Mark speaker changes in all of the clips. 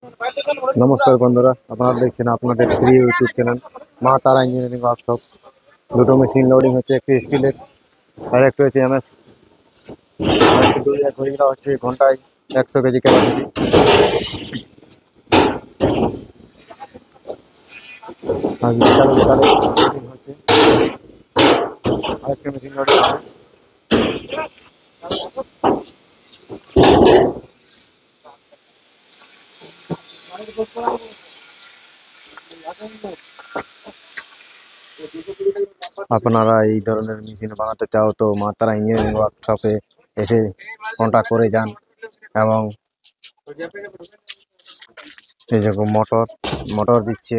Speaker 1: নমস্কার বন্ধুরা, আপনারা দেখছেন আপনাদের প্রিয় ইউটিউব চ্যানেল মা তারা ইঞ্জিনিয়ারিং ওয়ার্কশপ। দুটো মেশিন লোডিং হচ্ছে, একটি স্টিলের আর একটা হচ্ছে এমএস। ঘড়িটা হচ্ছে ঘন্টায় 100 কেজি ক্যাপাসিটি। আর বিকালে বিকালে লোডিং হচ্ছে, আরেকটা মেশিন লোডিং হবে। আপনারা এই ধরনের মেশিন বানাতে চাও তো মা তারা ইঞ্জিনিয়ারিং ওয়ার্কশপে এসে কন্ট্যাক্ট করে যান। এবং এই যেরকম মোটর দিচ্ছে,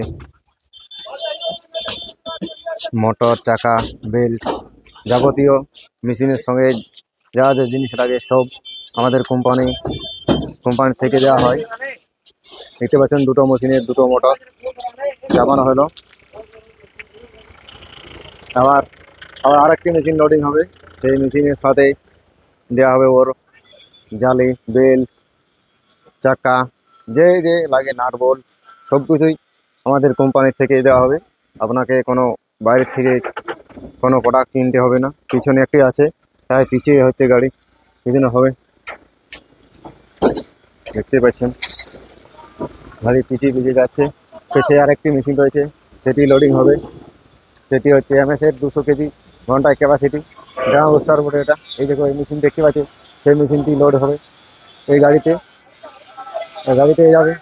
Speaker 1: মোটর, চাকা, বেল্ট, যাবতীয় মেশিনের সঙ্গে যা যা জিনিস লাগে সব আমাদের কোম্পানি থেকে দেওয়া হয়। দেখতে পাচ্ছেন দুটো মেশিনের দুটো মোটর চাপানো হলো। আবার আবার আরেকটি মেশিন লোডিং হবে, সেই মেশিনের সাথে দেওয়া হবে ওর জালি, বেল্ট, চাকা, যে যে লাগে, নাট বল্ট, সব কিছুই আমাদের কোম্পানির থেকে দেওয়া হবে। আপনাকে কোনো বাইরের থেকে কোনো প্রোডাক্ট কিনতে হবে না। পিছনে একটি আছে, তাই পিছিয়ে হচ্ছে গাড়ি, পিছনে হবে। দেখতে পাচ্ছেন গাড়ি পিছিয়ে পিছিয়ে যাচ্ছে। পেছে আর একটি মেশিন রয়েছে, সেটি লোডিং হবে। সেটি হচ্ছে এমএসের 200 কেজি ঘন্টায় ক্যাপাসিটি, গ্রাম রোস্টার বলে এটা। এই দেখো এই মেশিন দেখতে পাচ্ছেন, সেই মেশিনটি লোড হবে এই গাড়িতে যাবে।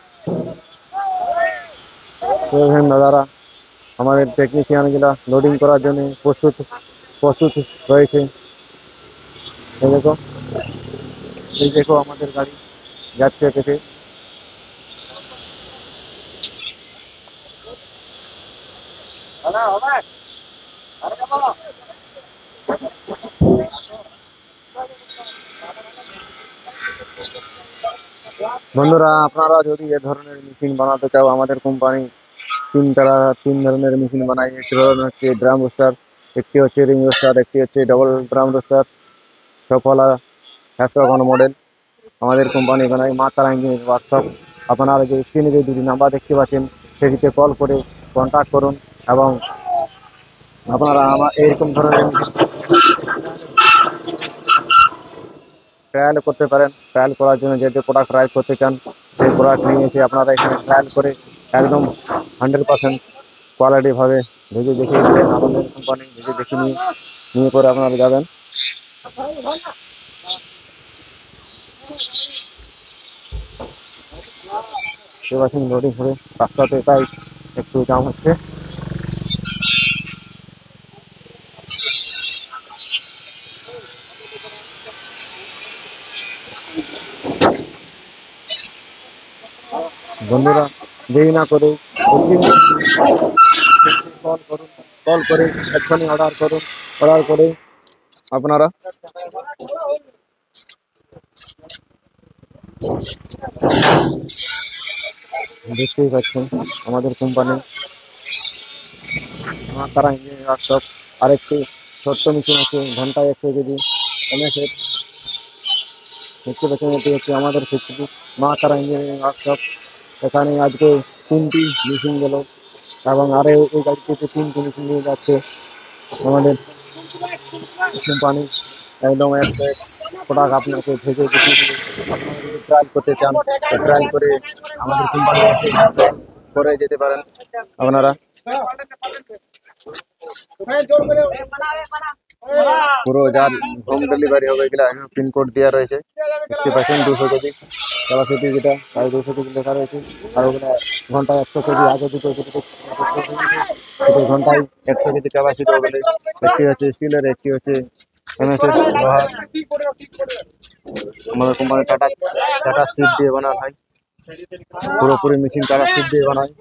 Speaker 1: তো দাদারা, আমাদের টেকনিশিয়ানগুলা লোডিং করার জন্য প্রস্তুত রয়েছে। এই দেখো আমাদের গাড়ি যাচ্ছে পেতে। বন্ধুরা, আপনারা যদি এ ধরনের মেশিন বানাতে চাও, আমাদের কোম্পানি তিন ধরনের মেশিন বানায়। একটি ধরনের হচ্ছে ড্রাম রোস্টার, একটি হচ্ছে রিং রোস্টার, একটি হচ্ছে ডবল ড্রাম রোস্টার, সফলা কোনো মডেল আমাদের কোম্পানি বানায়। মা তারা ইঞ্জিনিয়ারিং ওয়ার্কশপ। আপনারা যে স্ক্রিনে যে দুটি নাম্বার দেখতে পাচ্ছেন, সেটিতে কল করে কন্ট্যাক্ট করুন এবং আপনারা আমার এইরকম ধরনের ট্রায়াল করতে পারেন। ট্রায়াল করার জন্য যে প্রোডাক্ট ট্রাই করতে চান, সেই প্রোডাক্ট নিয়ে এসে আপনারা এখানে ট্রায়াল করে একদম 100% কোয়ালিটিভাবে ভেজে দেখিয়ে দেবেন। আমাদের কোম্পানি ভেজে দেখে নিয়ে করে আপনারা যাবেন। লোডিং করে রাস্তাতে, তাই একটু জাম হচ্ছে। বন্ধুরা, দেরি না করে কল করে এক্ষুনি অর্ডার করুন। অর্ডার করে আপনারা দেখতেই পাচ্ছেন আমাদের কোম্পানি তারা ইঞ্জিনিয়ারিং ওয়ার্কশপ। আরেকটি ছোট্ট মেশিন আছে, ঘন্টায় 100 কেজি এমএসের। দেখতে পাচ্ছেন এটি হচ্ছে আমাদের ফেসবুক মা তারা ইঞ্জিনিয়ারিং ওয়ার্কশপ। এখানে আজকে 3টি মেশিন গেল এবং আরও এই গাড়িতে 3টি মেশিন নিয়ে যাচ্ছে আমাদের কোম্পানি। একদম একটা প্রোডাক্ট আপনাকে ভেজে দেখিয়ে দেবে। আপনারা যদি ট্রায়াল করতে চান, ট্রায়াল করে আমাদের কোম্পানি করে যেতে পারেন আপনারা। পুরো যার হোম ডেলিভারি হবে, এগুলা পিনকোড দেওয়া রয়েছে। দেখতে পাচ্ছেন 200 কেজি ক্যাপাসিটি, যেটা তাই 200 কেজি লেখা রয়েছে। আর ওগুলো ঘন্টায় 100 কেজি, আগে দুটো ঘন্টায় 100 কেজি ক্যাপাসিটি। ওগুলো একটি হচ্ছে স্টিলের, একটি হচ্ছে এমএসের লোহার। আমাদের কোম্পানি টাটা সিট দিয়ে বানানো হয়, পুরোপুরি মেশিন টাটা সিট দিয়ে বানায়।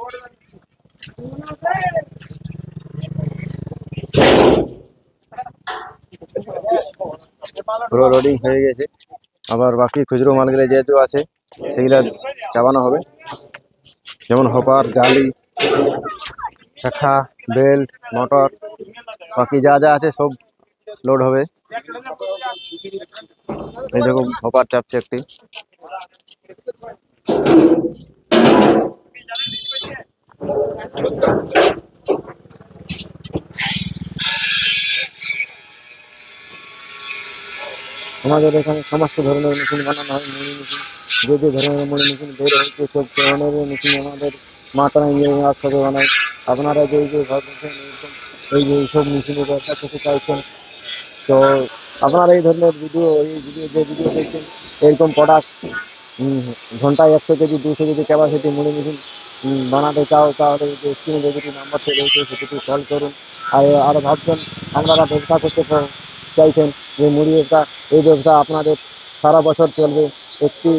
Speaker 1: পুরো লোডিং হয়ে গেছে, আবার বাকি খুচরো মালগুলো যেহেতু আছে সেগুলা চাপানো হবে। যেমন হপার, জালি, চাকা, বেল্ট, মোটর, বাকি যা যা আছে সব লোড হবে। এই দেখুন হপার চাপছে একটি। আমাদের এখানে সমস্ত ধরনের মেশিন বানানো হয়, মুড়ি মেশিন, যে যে ধরনের মুড়ি মেশিন বের হয়েছে সব ধরনের মেশিন আমাদের মা তারা ইঞ্জিনিয়ারিং ওয়ার্কশপে বানায়। আপনারা যে ভাবছেন এরকম এই যে এইসব মেশিনের ব্যবসা করতে চাইছেন, তো আপনারা এই ধরনের ভিডিও যে ভিডিও দেখছেন এরকম প্রোডাক্ট ঘন্টায় 100 কেজি 200 কেজি ক্যাপাসিটি মুড়ি মেশিন বানাতে চাও, তাহলে যে স্ক্রিনে যে নাম্বারটি রয়েছে সেটি কল করুন। আর ভাবছেন আপনারা ব্যবসা করতে চাইছেন যে মুড়ি ব্যবসা, এই ব্যবসা আপনাদের সারা বছর চলবে। একটি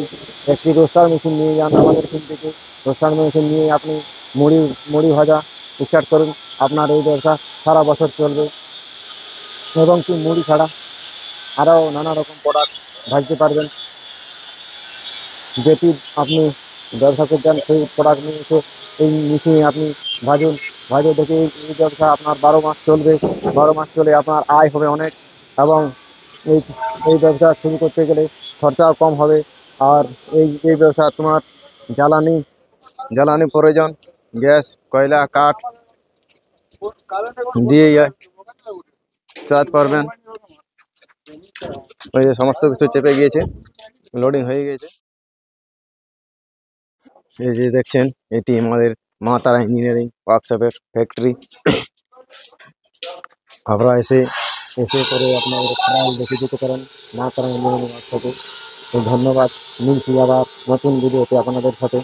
Speaker 1: একটি রোস্টার মেশিন নিয়ে যান আমাদের এখান থেকে, রোস্টার মেশিন নিয়ে আপনি মুড়ি মুড়ি ভাজা স্টার্ট করুন, আপনার এই ব্যবসা সারা বছর চলবে। এবং কি মুড়ি ছাড়া আরও নানা রকম প্রোডাক্ট ভাজতে পারবেন, যেটি আপনি ব্যবসা করতে চান সেই প্রোডাক্ট নিয়ে এসে এই মেশিনে আপনি ভাজুন। দেখে এই ব্যবসা আপনার 12 মাস চলবে, 12 মাস চলে আপনার আয় হবে অনেক। এবং এই এই ব্যবসা শুরু করতে গেলে খরচাও কম হবে। আর এই ব্যবসা তোমার জ্বালানি জ্বালানি প্রয়োজন, গ্যাস কয়লা কাঠ দিয়ে চালাতে পারবেন। ওই যে সমস্ত কিছু চেপে গিয়েছে, লোডিং হয়ে গিয়েছে। এই যে দেখছেন এটি আমাদের মা তারা ইঞ্জিনিয়ারিং ওয়ার্কশপের ফ্যাক্টরি। আপনারা এসে করে আপনাদের ট্রায়াল দেখে যেতে পারেন মা তারা ইঞ্জিনিয়ারিং ওয়ার্কশপে। তো ধন্যবাদ, মিলছি আবার নতুন ভিডিওতে আপনাদের সাথে।